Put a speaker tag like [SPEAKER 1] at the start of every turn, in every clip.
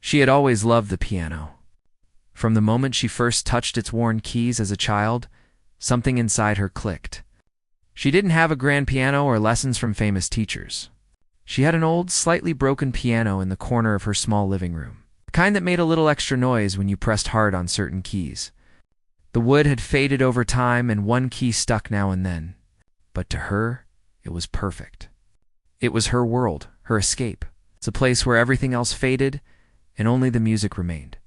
[SPEAKER 1] She had always loved the piano. From the moment she first touched its worn keys as a child, something inside her clicked. She didn't have a grand piano or lessons from famous teachers. She had an old, slightly broken piano in the corner of her small living room, the kind that made a little extra noise when you pressed hard on certain keys. The wood had faded over time and one key stuck now and then, but to her, it was perfect. It was her world, her escape. It's a place where everything else faded and only the music remained.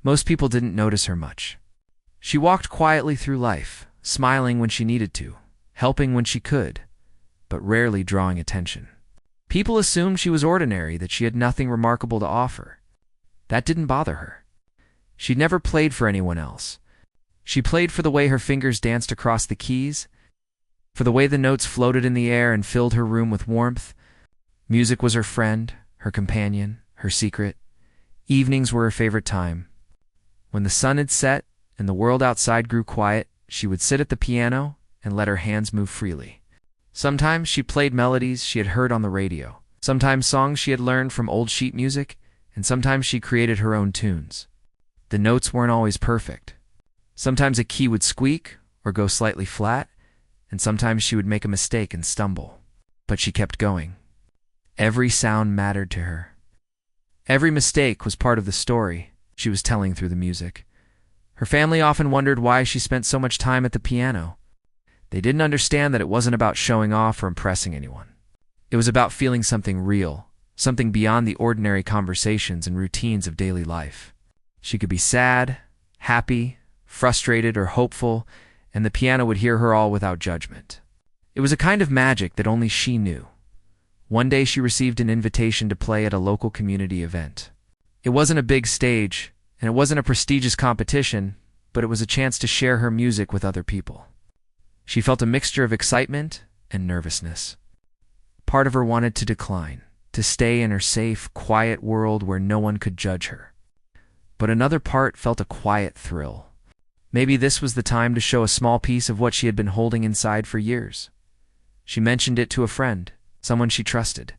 [SPEAKER 1] Most people didn't notice her much. She walked quietly through life, smiling when she needed to, helping when she could, but rarely drawing attention. People assumed she was ordinary, that she had nothing remarkable to offer. That didn't bother her. She'd never played for anyone else. She played for the way her fingers danced across the keys, for the way the notes floated in the air and filled her room with warmth. Music was her friend, her companion, her secret. Evenings were her favorite time. When the sun had set and the world outside grew quiet, she would sit at the piano and let her hands move freely. Sometimes she played melodies she had heard on the radio, sometimes songs she had learned from old sheet music, and sometimes she created her own tunes. The notes weren't always perfect. Sometimes a key would squeak or go slightly flat, and sometimes she would make a mistake and stumble. But she kept going. Every sound mattered to her. Every mistake was part of the story she was telling through the music. Her family often wondered why she spent so much time at the piano. They didn't understand that it wasn't about showing off or impressing anyone. It was about feeling something real, something beyond the ordinary conversations and routines of daily life. She could be sad, happy, frustrated, or hopeful, and the piano would hear her all without judgment. It was a kind of magic that only she knew. One day she received an invitation to play at a local community event. It wasn't a big stage, and it wasn't a prestigious competition, but it was a chance to share her music with other people. She felt a mixture of excitement and nervousness. Part of her wanted to decline, to stay in her safe, quiet world where no one could judge her. But another part felt a quiet thrill. Maybe this was the time to show a small piece of what she had been holding inside for years. She mentioned it to a friend, someone she trusted.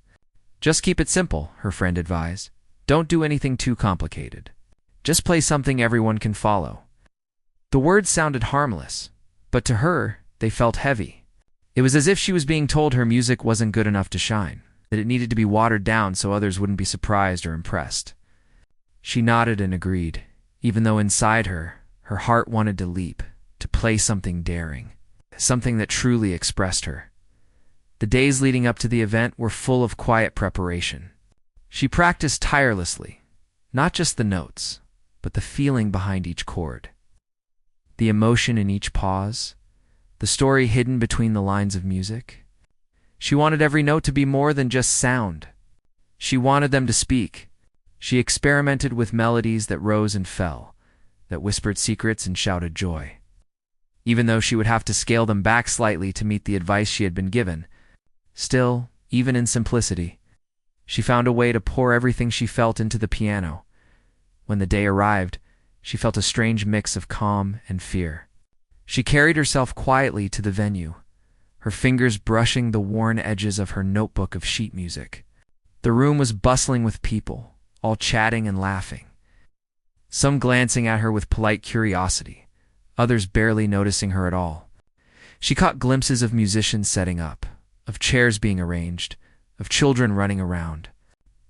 [SPEAKER 1] "Just keep it simple," her friend advised. "Don't do anything too complicated. Just play something everyone can follow." The words sounded harmless, but to her, they felt heavy. It was as if she was being told her music wasn't good enough to shine, that it needed to be watered down so others wouldn't be surprised or impressed. She nodded and agreed, even though inside her, her heart wanted to leap, to play something daring, something that truly expressed her. The days leading up to the event were full of quiet preparation. She practiced tirelessly, not just the notes, but the feeling behind each chord, the emotion in each pause, the story hidden between the lines of music. She wanted every note to be more than just sound. She wanted them to speak. She experimented with melodies that rose and fell, that whispered secrets and shouted joy. Even though she would have to scale them back slightly to meet the advice she had been given, still, even in simplicity, she found a way to pour everything she felt into the piano. When the day arrived, she felt a strange mix of calm and fear. She carried herself quietly to the venue, her fingers brushing the worn edges of her notebook of sheet music. The room was bustling with people, all chatting and laughing, some glancing at her with polite curiosity, others barely noticing her at all. She caught glimpses of musicians setting up, of chairs being arranged, of children running around.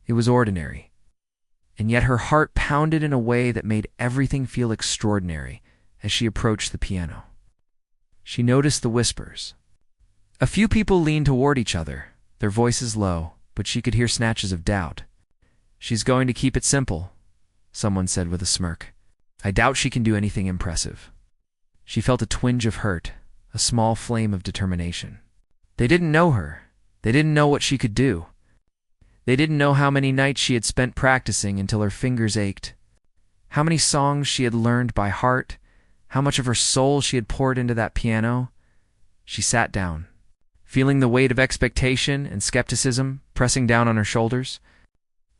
[SPEAKER 1] It was ordinary, and yet her heart pounded in a way that made everything feel extraordinary as she approached the piano. She noticed the whispers. A few people leaned toward each other, their voices low, but she could hear snatches of doubt. "She's going to keep it simple," someone said with a smirk. "I doubt she can do anything impressive." She felt a twinge of hurt, a small flame of determination. They didn't know her. They didn't know what she could do. They didn't know how many nights she had spent practicing until her fingers ached, how many songs she had learned by heart, how much of her soul she had poured into that piano. She sat down, feeling the weight of expectation and skepticism pressing down on her shoulders.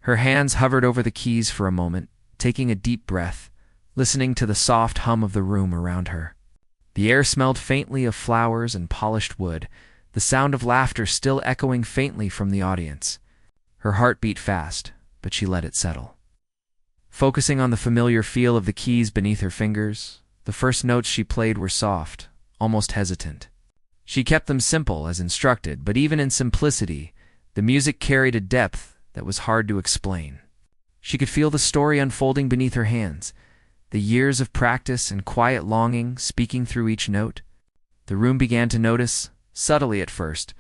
[SPEAKER 1] Her hands hovered over the keys for a moment, taking a deep breath, listening to the soft hum of the room around her. The air smelled faintly of flowers and polished wood, the sound of laughter still echoing faintly from the audience. Her heart beat fast, but she let it settle. Focusing on the familiar feel of the keys beneath her fingers, the first notes she played were soft, almost hesitant. She kept them simple as instructed, but even in simplicity, the music carried a depth that was hard to explain. She could feel the story unfolding beneath her hands, the years of practice and quiet longing speaking through each note. The room began to notice, subtly at first,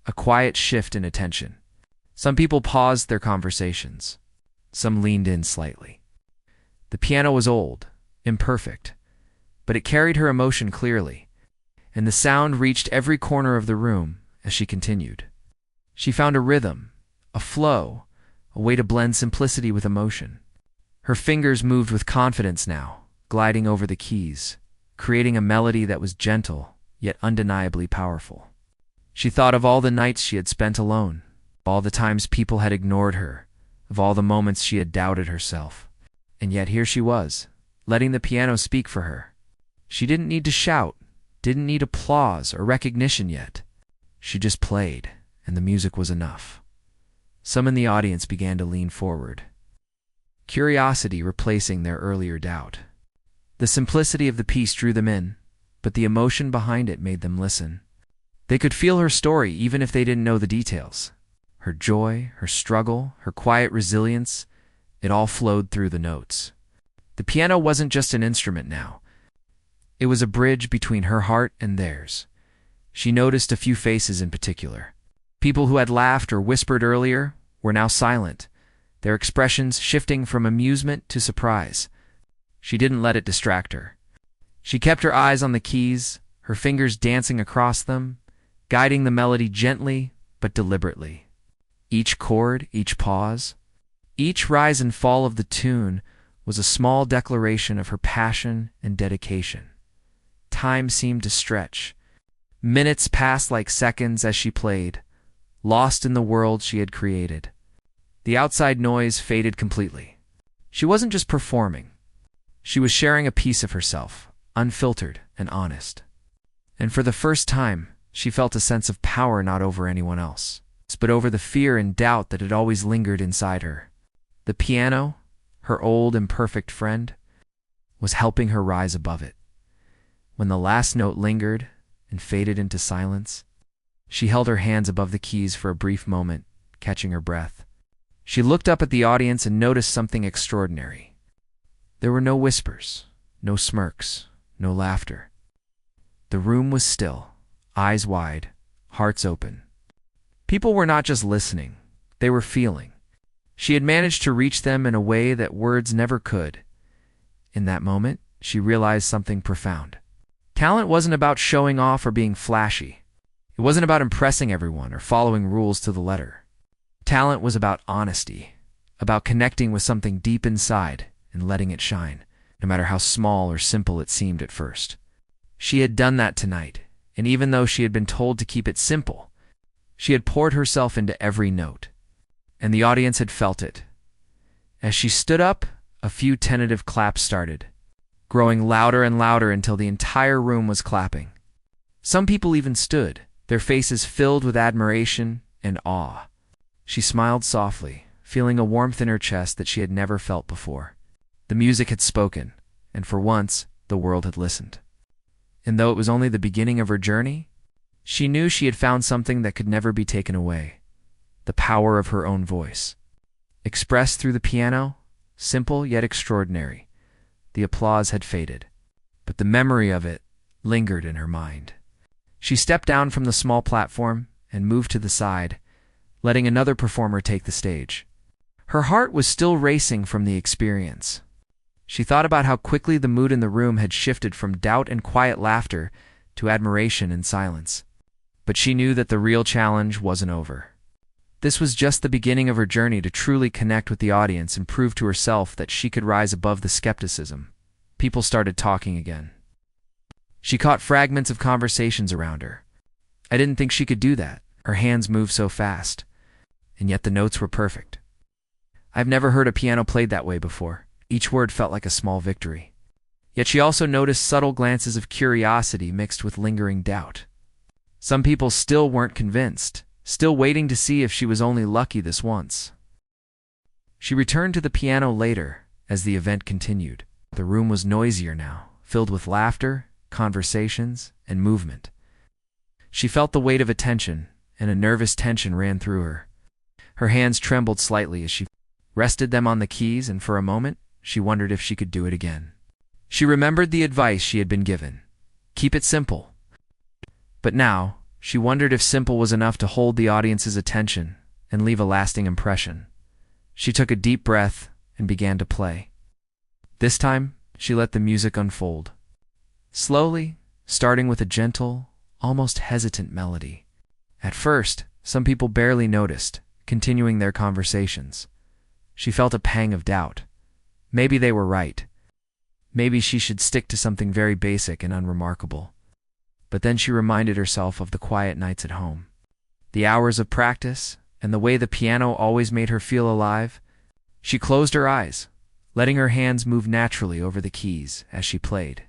[SPEAKER 1] a quiet shift in attention. Some people paused their conversations. Some leaned in slightly. The piano was old, imperfect, but it carried her emotion clearly, and the sound reached every corner of the room as she continued. She found a rhythm, a flow, a way to blend simplicity with emotion. Her fingers moved with confidence now, gliding over the keys, creating a melody that was gentle, yet undeniably powerful. She thought of all the nights she had spent alone, of all the times people had ignored her, of all the moments she had doubted herself. And yet here she was, letting the piano speak for her. She didn't need to shout, didn't need applause or recognition yet. She just played, and the music was enough. Some in the audience began to lean forward, curiosity replacing their earlier doubt. The simplicity of the piece drew them in, but the emotion behind it made them listen. They could feel her story even if they didn't know the details. Her joy, her struggle, her quiet resilience, it all flowed through the notes. The piano wasn't just an instrument now. It was a bridge between her heart and theirs. She noticed a few faces in particular. People who had laughed or whispered earlier were now silent, their expressions shifting from amusement to surprise. She didn't let it distract her. She kept her eyes on the keys, her fingers dancing across them, guiding the melody gently but deliberately. Each chord, each pause, each rise and fall of the tune was a small declaration of her passion and dedication. Time seemed to stretch. Minutes passed like seconds as she played, lost in the world she had created. The outside noise faded completely. She wasn't just performing. She was sharing a piece of herself, unfiltered and honest. And for the first time, she felt a sense of power not over anyone else, but over the fear and doubt that had always lingered inside her. The piano, her old imperfect friend, was helping her rise above it. When the last note lingered and faded into silence, she held her hands above the keys for a brief moment, catching her breath. She looked up at the audience and noticed something extraordinary. There were no whispers, no smirks, no laughter. The room was still, eyes wide, hearts open. People were not just listening, they were feeling. She had managed to reach them in a way that words never could. In that moment, she realized something profound. Talent wasn't about showing off or being flashy. It wasn't about impressing everyone or following rules to the letter. Talent was about honesty, about connecting with something deep inside and letting it shine, no matter how small or simple it seemed at first. She had done that tonight, and even though she had been told to keep it simple, she had poured herself into every note, and the audience had felt it. As she stood up, a few tentative claps started, growing louder and louder until the entire room was clapping. Some people even stood, their faces filled with admiration and awe. She smiled softly, feeling a warmth in her chest that she had never felt before. The music had spoken, and for once, the world had listened. And though it was only the beginning of her journey, she knew she had found something that could never be taken away: the power of her own voice. Expressed through the piano, simple yet extraordinary, the applause had faded, but the memory of it lingered in her mind. She stepped down from the small platform and moved to the side, letting another performer take the stage. Her heart was still racing from the experience. She thought about how quickly the mood in the room had shifted from doubt and quiet laughter to admiration and silence. But she knew that the real challenge wasn't over. This was just the beginning of her journey to truly connect with the audience and prove to herself that she could rise above the skepticism. People started talking again. She caught fragments of conversations around her. I didn't think she could do that. Her hands moved so fast. And yet the notes were perfect. I've never heard a piano played that way before. Each word felt like a small victory. Yet she also noticed subtle glances of curiosity mixed with lingering doubt. Some people still weren't convinced, still waiting to see if she was only lucky this once. She returned to the piano later, As the event continued, the room was noisier now, filled with laughter, conversations, and movement. She felt the weight of attention, and a nervous tension ran through her. Her hands trembled slightly as she rested them on the keys, and for a moment, she wondered if she could do it again. She remembered the advice she had been given. Keep it simple. But now, she wondered if simple was enough to hold the audience's attention and leave a lasting impression. She took a deep breath and began to play. This time, she let the music unfold. Slowly, starting with a gentle, almost hesitant melody. At first, some people barely noticed, continuing their conversations. She felt a pang of doubt. Maybe they were right. Maybe she should stick to something very basic and unremarkable. But then she reminded herself of the quiet nights at home, the hours of practice, and the way the piano always made her feel alive. She closed her eyes, letting her hands move naturally over the keys as she played.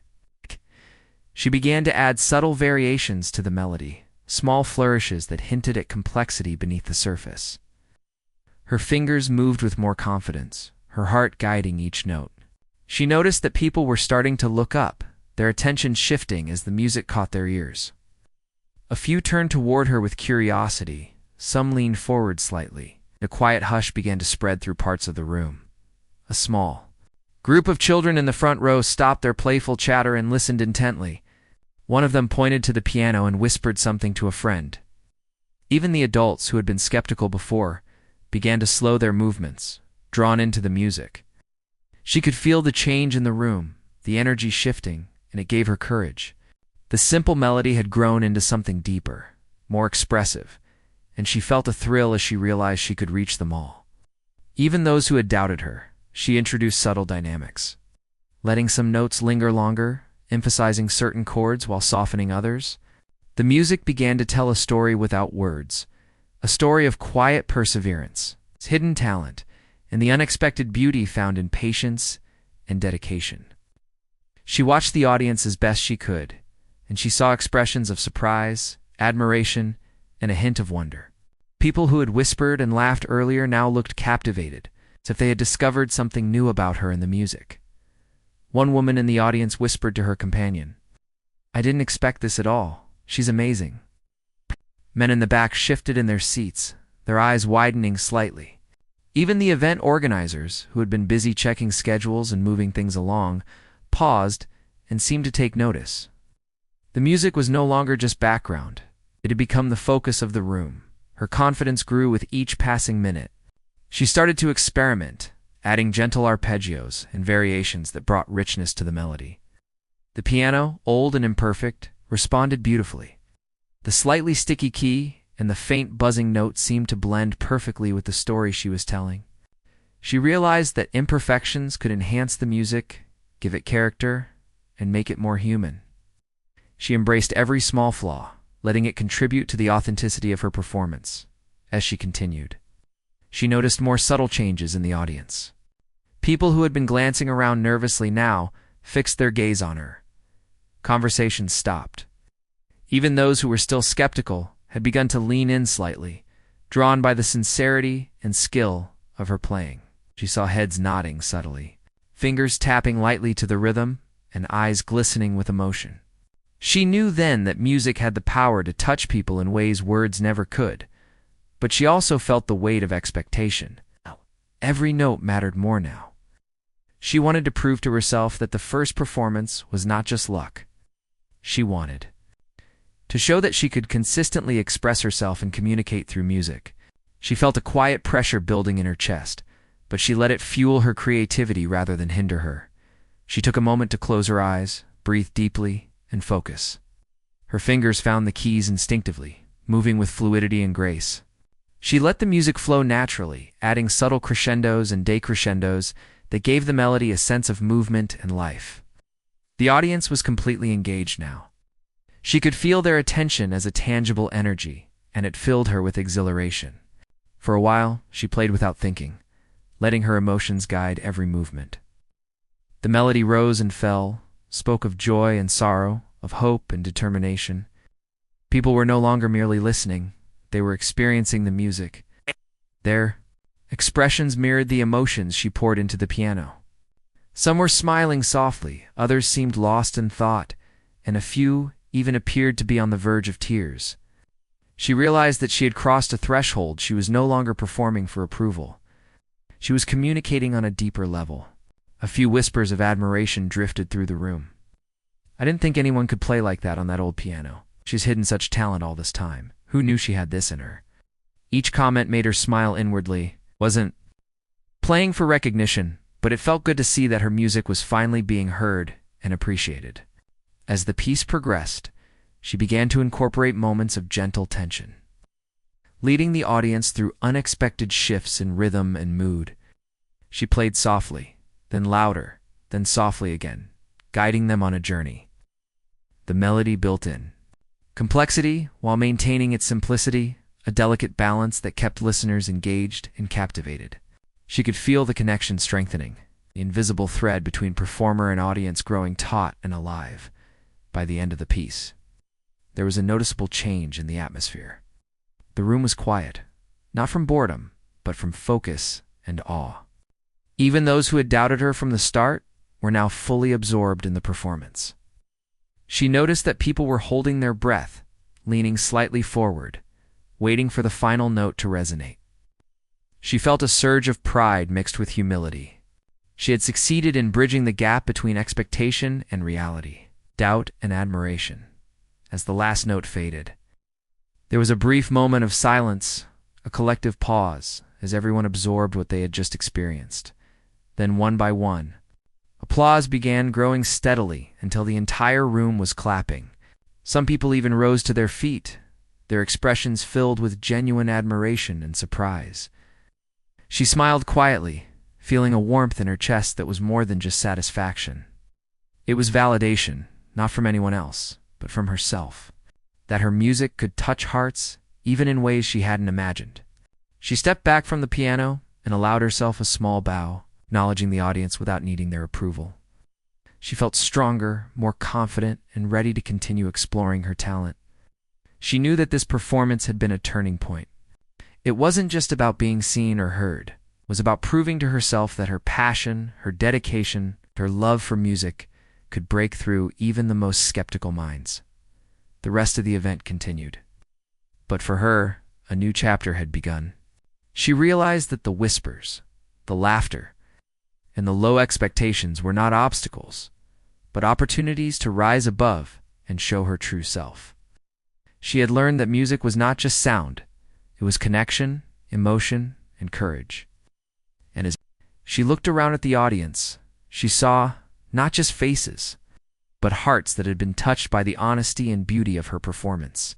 [SPEAKER 1] She began to add subtle variations to the melody, small flourishes that hinted at complexity beneath the surface. Her fingers moved with more confidence, her heart guiding each note. She noticed that people were starting to look up, their attention shifting as the music caught their ears. A few turned toward her with curiosity, some leaned forward slightly. A quiet hush began to spread through parts of the room. A small group of children in the front row stopped their playful chatter and listened intently. One of them pointed to the piano and whispered something to a friend. Even the adults, who had been skeptical before, began to slow their movements, drawn into the music. She could feel the change in the room, the energy shifting, and it gave her courage. The simple melody had grown into something deeper, more expressive, and she felt a thrill as she realized she could reach them all. Even those who had doubted her, she introduced subtle dynamics, letting some notes linger longer, emphasizing certain chords while softening others. The music began to tell a story without words, a story of quiet perseverance, hidden talent, and the unexpected beauty found in patience and dedication. She watched the audience as best she could, and she saw expressions of surprise, admiration, and a hint of wonder. People who had whispered and laughed earlier now looked captivated, as if they had discovered something new about her in the music. One woman in the audience whispered to her companion, "I didn't expect this at all. She's amazing." Men in the back shifted in their seats, their eyes widening slightly. Even the event organizers, who had been busy checking schedules and moving things along, paused and seemed to take notice. The music was no longer just background. It had become the focus of the room. Her confidence grew with each passing minute. She started to experiment, adding gentle arpeggios and variations that brought richness to the melody. The piano, old and imperfect, responded beautifully. The slightly sticky key and the faint buzzing note seemed to blend perfectly with the story she was telling. She realized that imperfections could enhance the music, give it character, and make it more human. She embraced every small flaw, letting it contribute to the authenticity of her performance. As she continued, she noticed more subtle changes in the audience. People who had been glancing around nervously now fixed their gaze on her. Conversations stopped. Even those who were still skeptical had begun to lean in slightly, drawn by the sincerity and skill of her playing. She saw heads nodding subtly, fingers tapping lightly to the rhythm, and eyes glistening with emotion. She knew then that music had the power to touch people in ways words never could, but she also felt the weight of expectation. Every note mattered more now. She wanted to prove to herself that the first performance was not just luck. She wanted to show that she could consistently express herself and communicate through music. She felt a quiet pressure building in her chest, but she let it fuel her creativity rather than hinder her. She took a moment to close her eyes, breathe deeply, and focus. Her fingers found the keys instinctively, moving with fluidity and grace. She let the music flow naturally, adding subtle crescendos and decrescendos that gave the melody a sense of movement and life. The audience was completely engaged now. She could feel their attention as a tangible energy, and it filled her with exhilaration. For a while, she played without thinking, letting her emotions guide every movement. The melody rose and fell, spoke of joy and sorrow, of hope and determination. People were no longer merely listening, they were experiencing the music. Their expressions mirrored the emotions she poured into the piano. Some were smiling softly, others seemed lost in thought, and a few even appeared to be on the verge of tears. She realized that she had crossed a threshold. She was no longer performing for approval. She was communicating on a deeper level. A few whispers of admiration drifted through the room. "I didn't think anyone could play like that on that old piano. She's hidden such talent all this time. Who knew she had this in her?" Each comment made her smile inwardly. Wasn't playing for recognition, but it felt good to see that her music was finally being heard and appreciated. As the piece progressed, she began to incorporate moments of gentle tension, leading the audience through unexpected shifts in rhythm and mood. She played softly, then louder, then softly again, guiding them on a journey. The melody built in complexity while maintaining its simplicity, a delicate balance that kept listeners engaged and captivated. She could feel the connection strengthening, the invisible thread between performer and audience growing taut and alive. By the end of the piece, there was a noticeable change in the atmosphere. The room was quiet, not from boredom, but from focus and awe. Even those who had doubted her from the start were now fully absorbed in the performance. She noticed that people were holding their breath, leaning slightly forward, waiting for the final note to resonate. She felt a surge of pride mixed with humility. She had succeeded in bridging the gap between expectation and reality, doubt and admiration. As the last note faded, there was a brief moment of silence, a collective pause, as everyone absorbed what they had just experienced. Then, one by one, applause began growing steadily until the entire room was clapping. Some people even rose to their feet, their expressions filled with genuine admiration and surprise. She smiled quietly, feeling a warmth in her chest that was more than just satisfaction. It was validation, not from anyone else, but from herself, that her music could touch hearts even in ways she hadn't imagined. She stepped back from the piano and allowed herself a small bow, acknowledging the audience without needing their approval. She felt stronger, more confident, and ready to continue exploring her talent. She knew that this performance had been a turning point. It wasn't just about being seen or heard. It was about proving to herself that her passion, her dedication, her love for music could break through even the most skeptical minds. The rest of the event continued. But for her, a new chapter had begun. She realized that the whispers, the laughter, and the low expectations were not obstacles, but opportunities to rise above and show her true self. She had learned that music was not just sound, it was connection, emotion, and courage. And as she looked around at the audience, she saw not just faces, but hearts that had been touched by the honesty and beauty of her performance.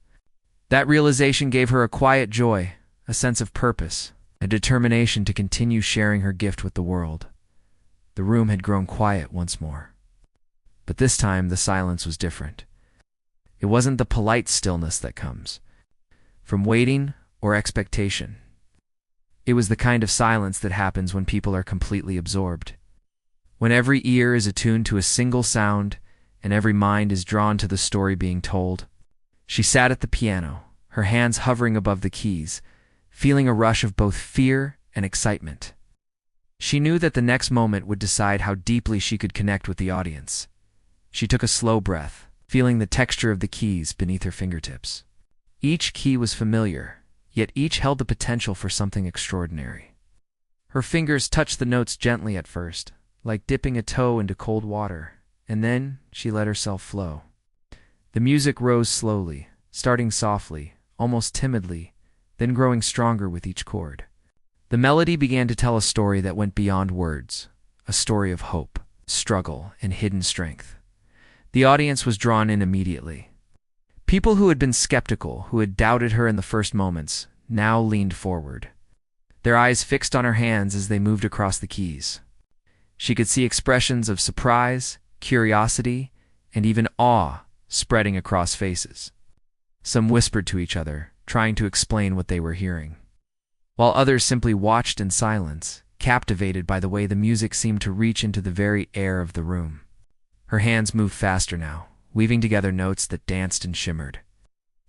[SPEAKER 1] That realization gave her a quiet joy, a sense of purpose, a determination to continue sharing her gift with the world. The room had grown quiet once more. But this time the silence was different. It wasn't the polite stillness that comes from waiting or expectation. It was the kind of silence that happens when people are completely absorbed. When every ear is attuned to a single sound and every mind is drawn to the story being told. She sat at the piano, her hands hovering above the keys, feeling a rush of both fear and excitement. She knew that the next moment would decide how deeply she could connect with the audience. She took a slow breath, feeling the texture of the keys beneath her fingertips. Each key was familiar, yet each held the potential for something extraordinary. Her fingers touched the notes gently at first, like dipping a toe into cold water, and then she let herself flow. The music rose slowly, starting softly, almost timidly, then growing stronger with each chord. The melody began to tell a story that went beyond words, a story of hope, struggle, and hidden strength. The audience was drawn in immediately. People who had been skeptical, who had doubted her in the first moments, now leaned forward, their eyes fixed on her hands as they moved across the keys. She could see expressions of surprise, curiosity, and even awe spreading across faces. Some whispered to each other, trying to explain what they were hearing, while others simply watched in silence, captivated by the way the music seemed to reach into the very air of the room. Her hands moved faster now, weaving together notes that danced and shimmered.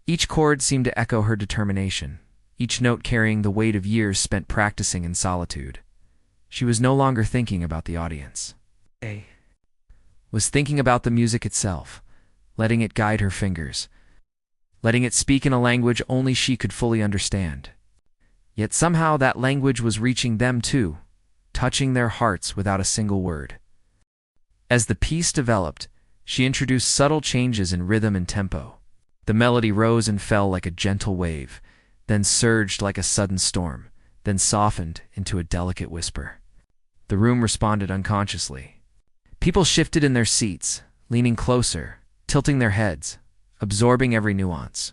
[SPEAKER 1] Each chord seemed to echo her determination, each note carrying the weight of years spent practicing in solitude. She was no longer thinking about the audience. A was thinking about the music itself, letting it guide her fingers, letting it speak in a language only she could fully understand. Yet somehow that language was reaching them too, touching their hearts without a single word. As the piece developed, she introduced subtle changes in rhythm and tempo. The melody rose and fell like a gentle wave, then surged like a sudden storm, then softened into a delicate whisper. The room responded unconsciously. People shifted in their seats, leaning closer, tilting their heads, absorbing every nuance.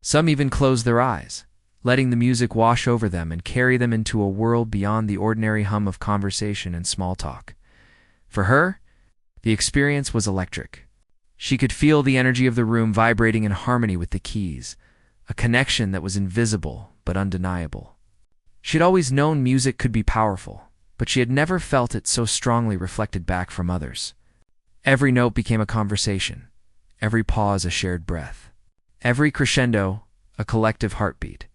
[SPEAKER 1] Some even closed their eyes, letting the music wash over them and carry them into a world beyond the ordinary hum of conversation and small talk. For her, the experience was electric. She could feel the energy of the room vibrating in harmony with the keys, a connection that was invisible but undeniable. She had always known music could be powerful, but she had never felt it so strongly reflected back from others. Every note became a conversation, every pause a shared breath, every crescendo a collective heartbeat.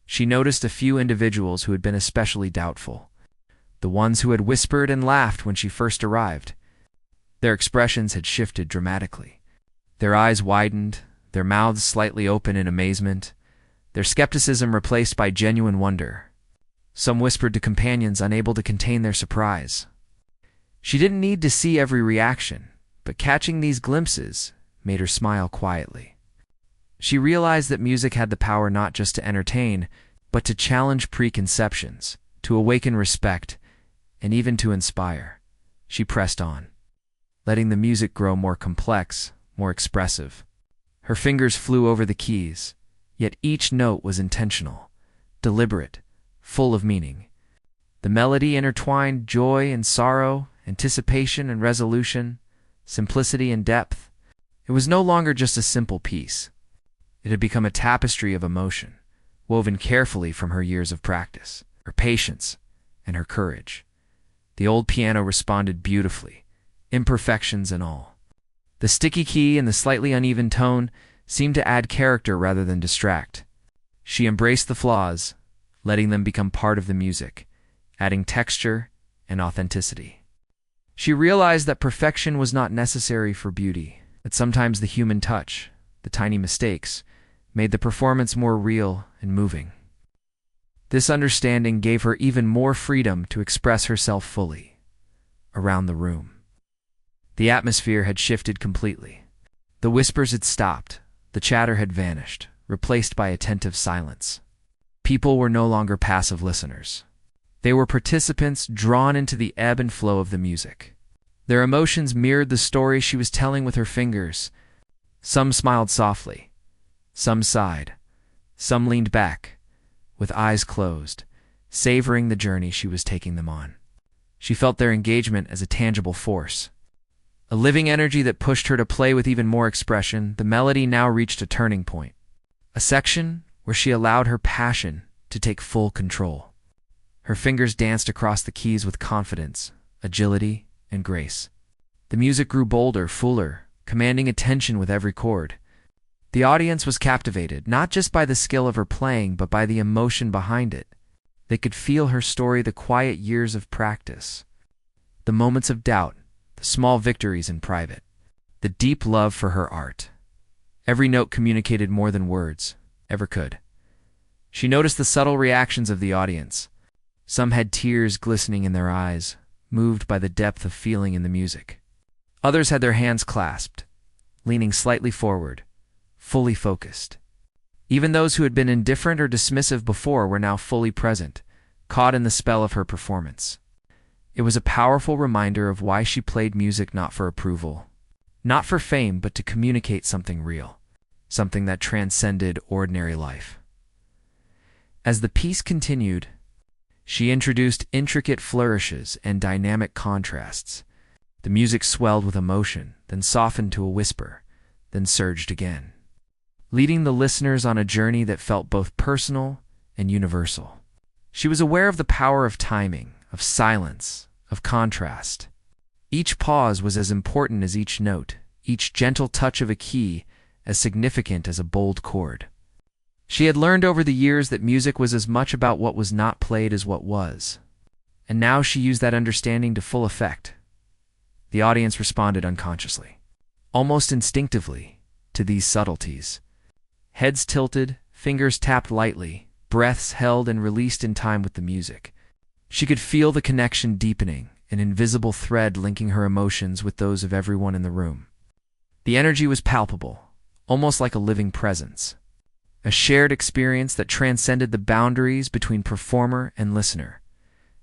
[SPEAKER 1] She noticed a few individuals who had been especially doubtful, the ones who had whispered and laughed when she first arrived. Their expressions had shifted dramatically. Their eyes widened, their mouths slightly open in amazement, their skepticism replaced by genuine wonder. Some whispered to companions unable to contain their surprise. She didn't need to see every reaction, but catching these glimpses made her smile quietly. She realized that music had the power not just to entertain, but to challenge preconceptions, to awaken respect, and even to inspire. She pressed on, letting the music grow more complex, more expressive. Her fingers flew over the keys, yet each note was intentional, deliberate, full of meaning. The melody intertwined joy and sorrow, anticipation and resolution, simplicity and depth. It was no longer just a simple piece. It had become a tapestry of emotion, woven carefully from her years of practice, her patience, and her courage. The old piano responded beautifully, imperfections and all. The sticky key and the slightly uneven tone seemed to add character rather than distract. She embraced the flaws, letting them become part of the music, adding texture and authenticity. She realized that perfection was not necessary for beauty, that sometimes the human touch, the tiny mistakes, made the performance more real and moving. This understanding gave her even more freedom to express herself fully around the room. The atmosphere had shifted completely. The whispers had stopped, the chatter had vanished, replaced by attentive silence. People were no longer passive listeners. They were participants drawn into the ebb and flow of the music. Their emotions mirrored the story she was telling with her fingers. Some smiled softly, some sighed, some leaned back, with eyes closed, savoring the journey she was taking them on. She felt their engagement as a tangible force, a living energy that pushed her to play with even more expression. The melody now reached a turning point, a section where she allowed her passion to take full control. Her fingers danced across the keys with confidence, agility, and grace. The music grew bolder, fuller, commanding attention with every chord. The audience was captivated, not just by the skill of her playing, but by the emotion behind it. They could feel her story, the quiet years of practice, the moments of doubt, the small victories in private, the deep love for her art. Every note communicated more than words ever could. She noticed the subtle reactions of the audience. Some had tears glistening in their eyes, moved by the depth of feeling in the music. Others had their hands clasped, leaning slightly forward, fully focused. Even those who had been indifferent or dismissive before were now fully present, caught in the spell of her performance. It was a powerful reminder of why she played music, not for approval, not for fame, but to communicate something real, something that transcended ordinary life. As the piece continued, she introduced intricate flourishes and dynamic contrasts. The music swelled with emotion, then softened to a whisper, then surged again, leading the listeners on a journey that felt both personal and universal. She was aware of the power of timing, of silence, of contrast. Each pause was as important as each note, each gentle touch of a key as significant as a bold chord. She had learned over the years that music was as much about what was not played as what was, and now she used that understanding to full effect. The audience responded unconsciously, almost instinctively, to these subtleties. Heads tilted, fingers tapped lightly, breaths held and released in time with the music. She could feel the connection deepening, an invisible thread linking her emotions with those of everyone in the room. The energy was palpable, almost like a living presence, a shared experience that transcended the boundaries between performer and listener.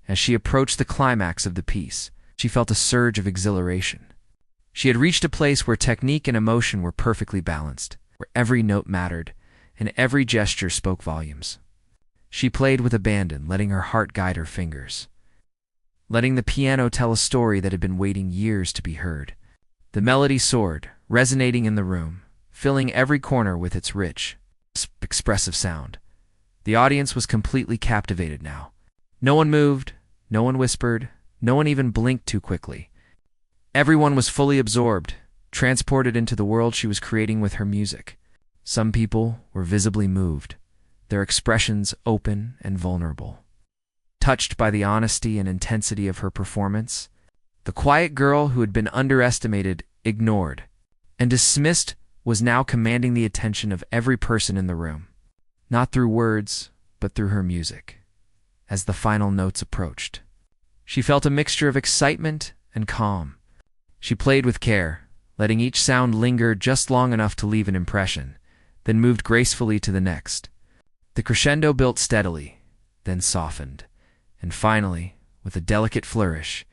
[SPEAKER 1] As she approached the climax of the piece, she felt a surge of exhilaration. She had reached a place where technique and emotion were perfectly balanced, where every note mattered, and every gesture spoke volumes. She played with abandon, letting her heart guide her fingers, letting the piano tell a story that had been waiting years to be heard. The melody soared, resonating in the room, filling every corner with its rich, expressive sound. The audience was completely captivated now. No one moved, no one whispered, no one even blinked too quickly. Everyone was fully absorbed, transported into the world she was creating with her music. Some people were visibly moved, their expressions open and vulnerable. Touched by the honesty and intensity of her performance, the quiet girl who had been underestimated, ignored, and dismissed was now commanding the attention of every person in the room, not through words, but through her music. As the final notes approached, she felt a mixture of excitement and calm. She played with care, letting each sound linger just long enough to leave an impression, then moved gracefully to the next. The crescendo built steadily, then softened, and finally, with a delicate flourish,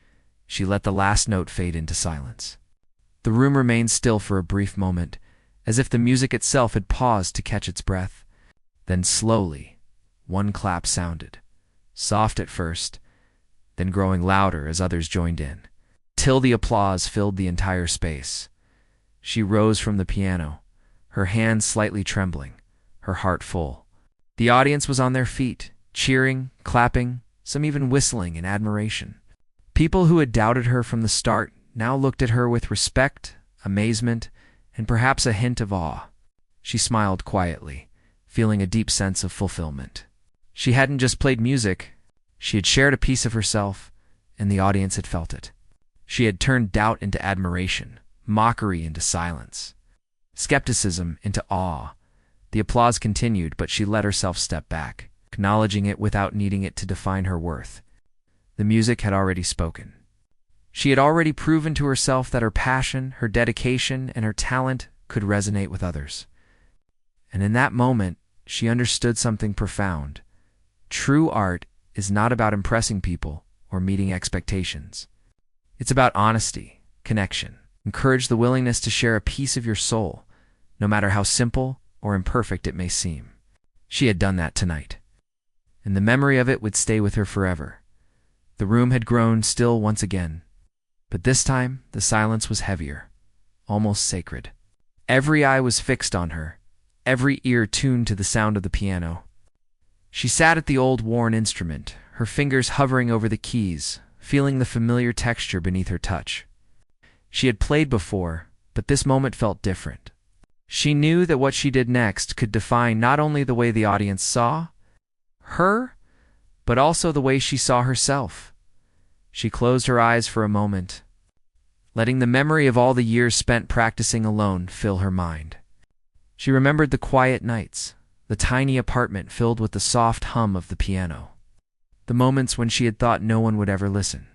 [SPEAKER 1] she let the last note fade into silence. The room remained still for a brief moment, as if the music itself had paused to catch its breath. Then slowly, one clap sounded, soft at first, then growing louder as others joined in, till the applause filled the entire space. She rose from the piano, her hands slightly trembling, her heart full. The audience was on their feet, cheering, clapping, some even whistling in admiration. People who had doubted her from the start now looked at her with respect, amazement, and perhaps a hint of awe. She smiled quietly, feeling a deep sense of fulfillment. She hadn't just played music, she had shared a piece of herself, and the audience had felt it. She had turned doubt into admiration, mockery into silence, skepticism into awe. The applause continued, but she let herself step back, acknowledging it without needing it to define her worth. The music had already spoken. She had already proven to herself that her passion, her dedication, and her talent could resonate with others. And in that moment, she understood something profound. True art is not about impressing people or meeting expectations. It's about honesty, connection. Encourage the willingness to share a piece of your soul, no matter how simple or imperfect it may seem. She had done that tonight, and the memory of it would stay with her forever. The room had grown still once again, but this time the silence was heavier, almost sacred. Every eye was fixed on her, every ear tuned to the sound of the piano. She sat at the old worn instrument, her fingers hovering over the keys, feeling the familiar texture beneath her touch. She had played before, but this moment felt different. She knew that what she did next could define not only the way the audience saw her, but also the way she saw herself. She closed her eyes for a moment, letting the memory of all the years spent practicing alone fill her mind. She remembered the quiet nights, the tiny apartment filled with the soft hum of the piano, the moments when she had thought no one would ever listen.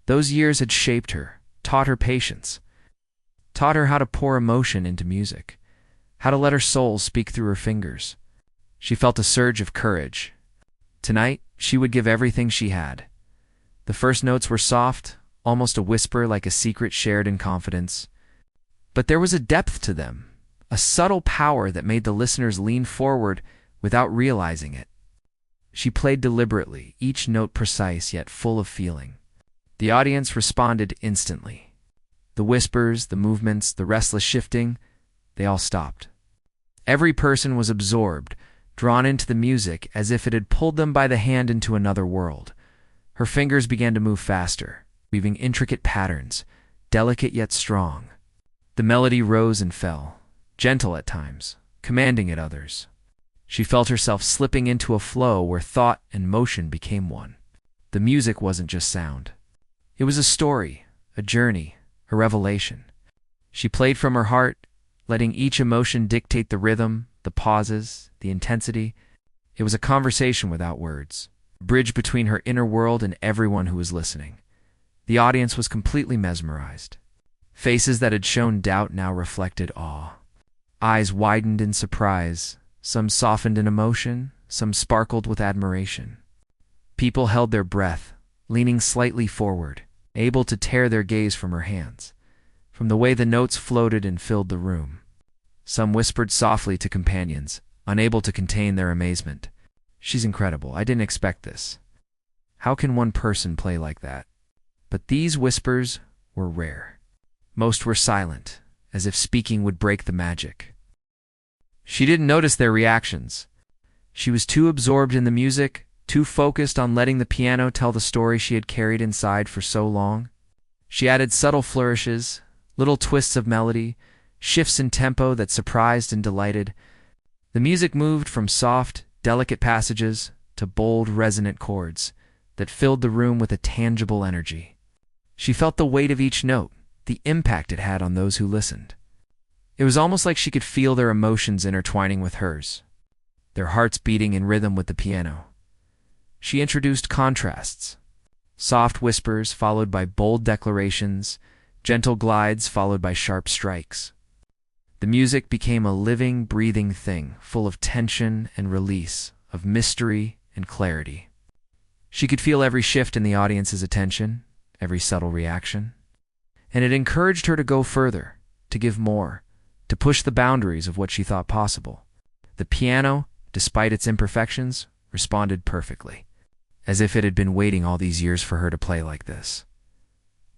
[SPEAKER 1] Those years had shaped her, taught her patience, taught her how to pour emotion into music, how to let her soul speak through her fingers. She felt a surge of courage. Tonight, she would give everything she had. The first notes were soft, almost a whisper, like a secret shared in confidence. But there was a depth to them, a subtle power that made the listeners lean forward without realizing it. She played deliberately, each note precise yet full of feeling. The audience responded instantly. The whispers, the movements, the restless shifting, they all stopped. Every person was absorbed, drawn into the music as if it had pulled them by the hand into another world. Her fingers began to move faster, weaving intricate patterns, delicate yet strong. The melody rose and fell, gentle at times, commanding at others. She felt herself slipping into a flow where thought and motion became one. The music wasn't just sound. It was a story, a journey, a revelation. She played from her heart, letting each emotion dictate the rhythm, the pauses, the intensity. It was a conversation without words, a bridge between her inner world and everyone who was listening. The audience was completely mesmerized. Faces that had shown doubt now reflected awe. Eyes widened in surprise, some softened in emotion, some sparkled with admiration. People held their breath, leaning slightly forward, able to tear their gaze from her hands, from the way the notes floated and filled the room. Some whispered softly to companions, unable to contain their amazement. "She's incredible. I didn't expect this. How can one person play like that?" But these whispers were rare. Most were silent, as if speaking would break the magic. She didn't notice their reactions. She was too absorbed in the music, too focused on letting the piano tell the story she had carried inside for so long. She added subtle flourishes, little twists of melody, shifts in tempo that surprised and delighted. The music moved from soft, delicate passages to bold, resonant chords that filled the room with a tangible energy. She felt the weight of each note, the impact it had on those who listened. It was almost like she could feel their emotions intertwining with hers, their hearts beating in rhythm with the piano. She introduced contrasts, soft whispers followed by bold declarations, gentle glides followed by sharp strikes. The music became a living, breathing thing, full of tension and release, of mystery and clarity. She could feel every shift in the audience's attention, every subtle reaction. And it encouraged her to go further, to give more, to push the boundaries of what she thought possible. The piano, despite its imperfections, responded perfectly, as if it had been waiting all these years for her to play like this.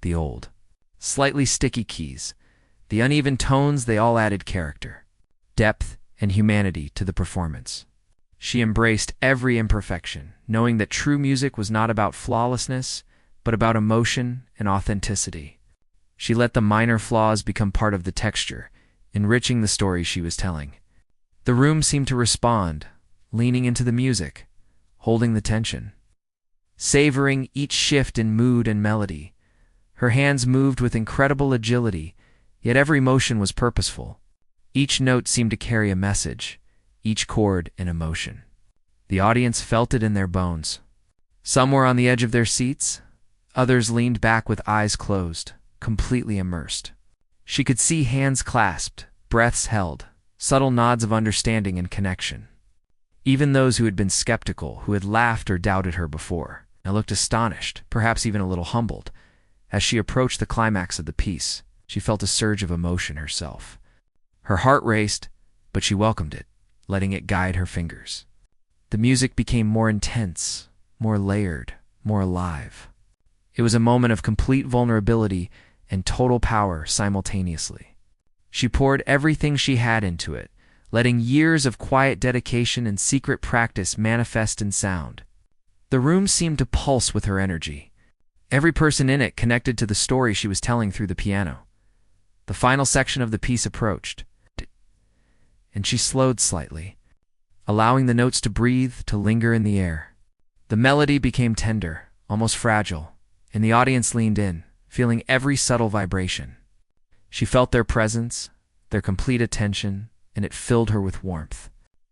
[SPEAKER 1] The old, slightly sticky keys, the uneven tones, they all added character, depth, and humanity to the performance. She embraced every imperfection, knowing that true music was not about flawlessness, but about emotion and authenticity. She let the minor flaws become part of the texture, enriching the story she was telling. The room seemed to respond, leaning into the music, holding the tension, savoring each shift in mood and melody. Her hands moved with incredible agility, yet every motion was purposeful. Each note seemed to carry a message, each chord an emotion. The audience felt it in their bones. Some were on the edge of their seats, others leaned back with eyes closed, completely immersed. She could see hands clasped, breaths held, subtle nods of understanding and connection. Even those who had been skeptical, who had laughed or doubted her before, now looked astonished, perhaps even a little humbled. As she approached the climax of the piece, she felt a surge of emotion herself. Her heart raced, but she welcomed it, letting it guide her fingers. The music became more intense, more layered, more alive. It was a moment of complete vulnerability and total power simultaneously. She poured everything she had into it, letting years of quiet dedication and secret practice manifest in sound. The room seemed to pulse with her energy. Every person in it connected to the story she was telling through the piano. The final section of the piece approached, and she slowed slightly, allowing the notes to breathe, to linger in the air. The melody became tender, almost fragile, and the audience leaned in, feeling every subtle vibration. She felt their presence, their complete attention, and it filled her with warmth.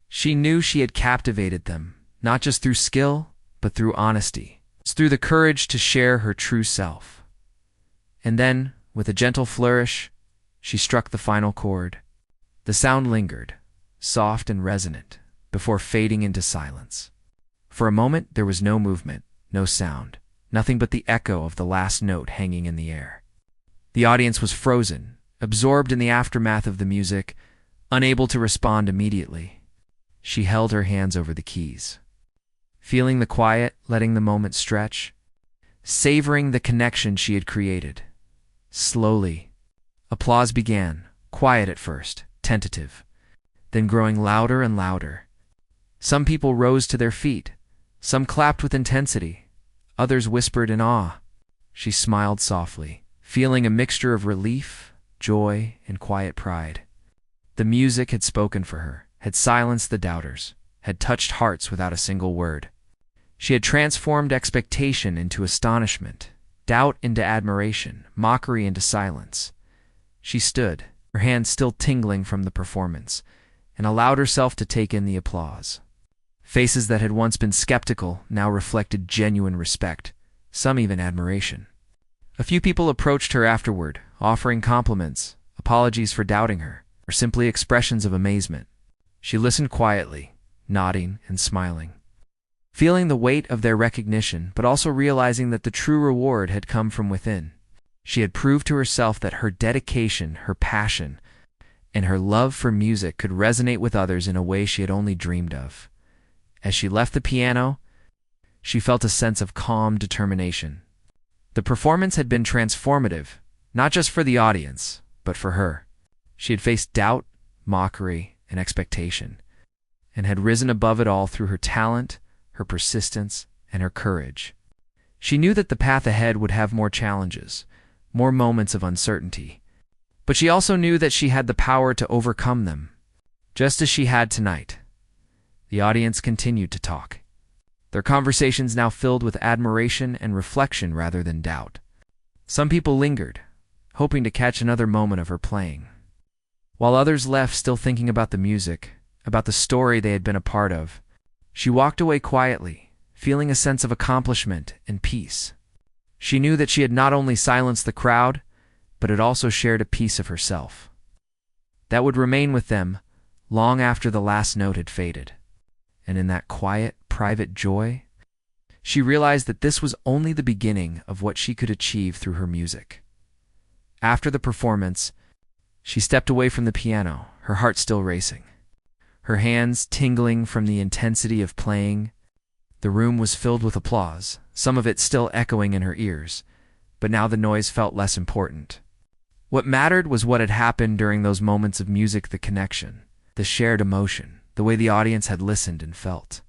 [SPEAKER 1] She knew she had captivated them, not just through skill, but through honesty, through the courage to share her true self. And then, with a gentle flourish, she struck the final chord. The sound lingered, soft and resonant, before fading into silence. For a moment, there was no movement, no sound, nothing but the echo of the last note hanging in the air. The audience was frozen, absorbed in the aftermath of the music, unable to respond immediately. She held her hands over the keys, feeling the quiet, letting the moment stretch, savoring the connection she had created. Slowly, applause began, quiet at first, tentative, then growing louder and louder. Some people rose to their feet, some clapped with intensity, others whispered in awe. She smiled softly, feeling a mixture of relief, joy, and quiet pride. The music had spoken for her, had silenced the doubters, had touched hearts without a single word. She had transformed expectation into astonishment, doubt into admiration, mockery into silence. She stood, her hands still tingling from the performance, and allowed herself to take in the applause. Faces that had once been skeptical now reflected genuine respect, some even admiration. A few people approached her afterward, offering compliments, apologies for doubting her, or simply expressions of amazement. She listened quietly, nodding and smiling, feeling the weight of their recognition, but also realizing that the true reward had come from within. She had proved to herself that her dedication, her passion, and her love for music could resonate with others in a way she had only dreamed of. As she left the piano, she felt a sense of calm determination. The performance had been transformative, not just for the audience, but for her. She had faced doubt, mockery, and expectation, and had risen above it all through her talent, her persistence, and her courage. She knew that the path ahead would have more challenges, more moments of uncertainty, but she also knew that she had the power to overcome them, just as she had tonight. The audience continued to talk, their conversations now filled with admiration and reflection rather than doubt. Some people lingered, hoping to catch another moment of her playing, while others left still thinking about the music, about the story they had been a part of. She walked away quietly, feeling a sense of accomplishment and peace. She knew that she had not only silenced the crowd, but had also shared a piece of herself that would remain with them long after the last note had faded. And in that quiet, private joy, she realized that this was only the beginning of what she could achieve through her music. After the performance, she stepped away from the piano, her heart still racing, her hands tingling from the intensity of playing. The room was filled with applause, some of it still echoing in her ears, but now the noise felt less important. What mattered was what had happened during those moments of music, the connection, the shared emotion, the way the audience had listened and felt.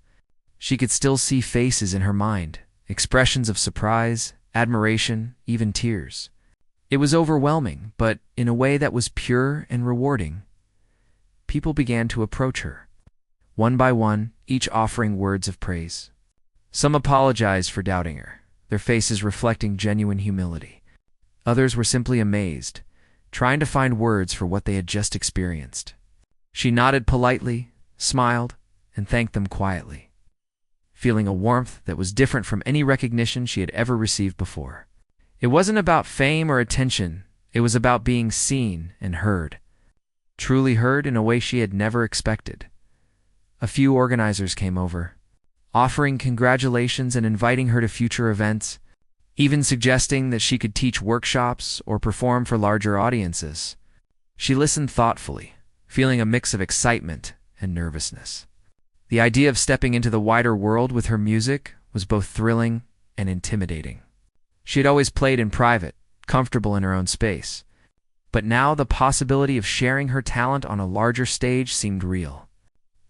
[SPEAKER 1] She could still see faces in her mind, expressions of surprise, admiration, even tears. It was overwhelming, but in a way that was pure and rewarding. People began to approach her, one by one, each offering words of praise. Some apologized for doubting her, their faces reflecting genuine humility. Others were simply amazed, trying to find words for what they had just experienced. She nodded politely, smiled, and thanked them quietly, feeling a warmth that was different from any recognition she had ever received before. It wasn't about fame or attention, it was about being seen and heard, truly heard in a way she had never expected. A few organizers came over, offering congratulations and inviting her to future events, even suggesting that she could teach workshops or perform for larger audiences. She listened thoughtfully, feeling a mix of excitement and nervousness. The idea of stepping into the wider world with her music was both thrilling and intimidating. She had always played in private, comfortable in her own space, but now the possibility of sharing her talent on a larger stage seemed real,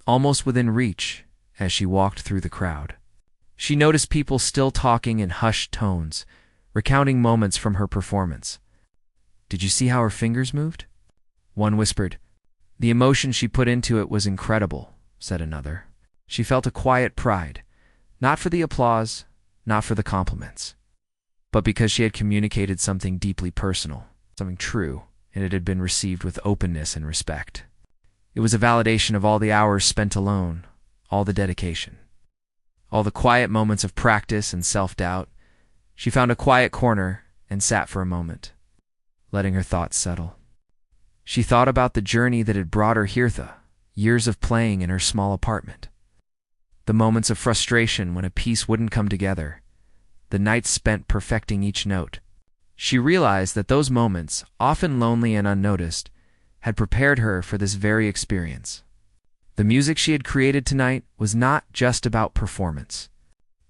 [SPEAKER 1] almost within reach as she walked through the crowd. She noticed people still talking in hushed tones, recounting moments from her performance. "Did you see how her fingers moved?" One whispered. "The emotion she put into it was incredible," said another. She felt a quiet pride, not for the applause, not for the compliments, but because she had communicated something deeply personal, something true, and it had been received with openness and respect. It was a validation of all the hours spent alone, all the dedication, all the quiet moments of practice and self-doubt. She found a quiet corner and sat for a moment, letting her thoughts settle. She thought about the journey that had brought her here, years of playing in her small apartment, the moments of frustration when a piece wouldn't come together, the nights spent perfecting each note. She realized that those moments, often lonely and unnoticed, had prepared her for this very experience. The music she had created tonight was not just about performance.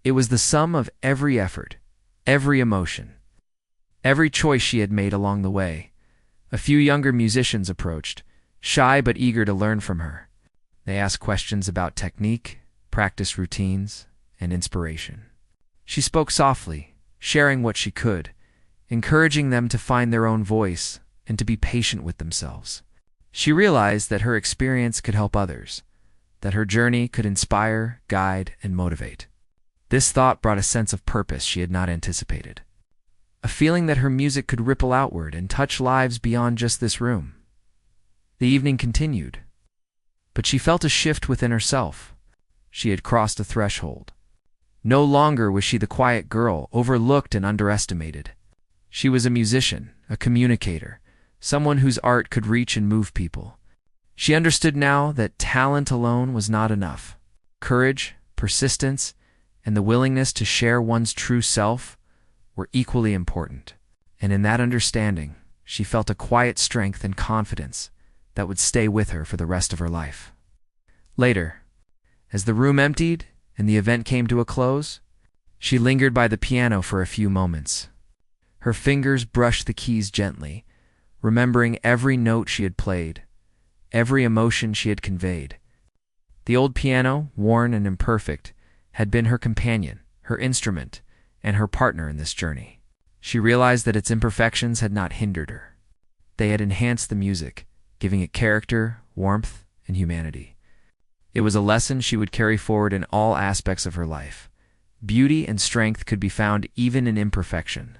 [SPEAKER 1] It was the sum of every effort, every emotion, every choice she had made along the way. A few younger musicians approached, shy but eager to learn from her. They asked questions about technique, practice routines, and inspiration. She spoke softly, sharing what she could, encouraging them to find their own voice and to be patient with themselves. She realized that her experience could help others, that her journey could inspire, guide, and motivate. This thought brought a sense of purpose she had not anticipated. a feeling that her music could ripple outward and touch lives beyond just this room. The evening continued, but she felt a shift within herself. She had crossed a threshold. No longer was she the quiet girl, overlooked and underestimated. She was a musician, a communicator, someone whose art could reach and move people. She understood now that talent alone was not enough. Courage, persistence, and the willingness to share one's true self were equally important. And in that understanding, she felt a quiet strength and confidence that would stay with her for the rest of her life. Later, as the room emptied and the event came to a close, she lingered by the piano for a few moments. Her fingers brushed the keys gently, remembering every note she had played, every emotion she had conveyed. The old piano, worn and imperfect, had been her companion, her instrument, and her partner in this journey. She realized that its imperfections had not hindered her. They had enhanced the music, giving it character, warmth, and humanity. It was a lesson she would carry forward in all aspects of her life. Beauty and strength could be found even in imperfection.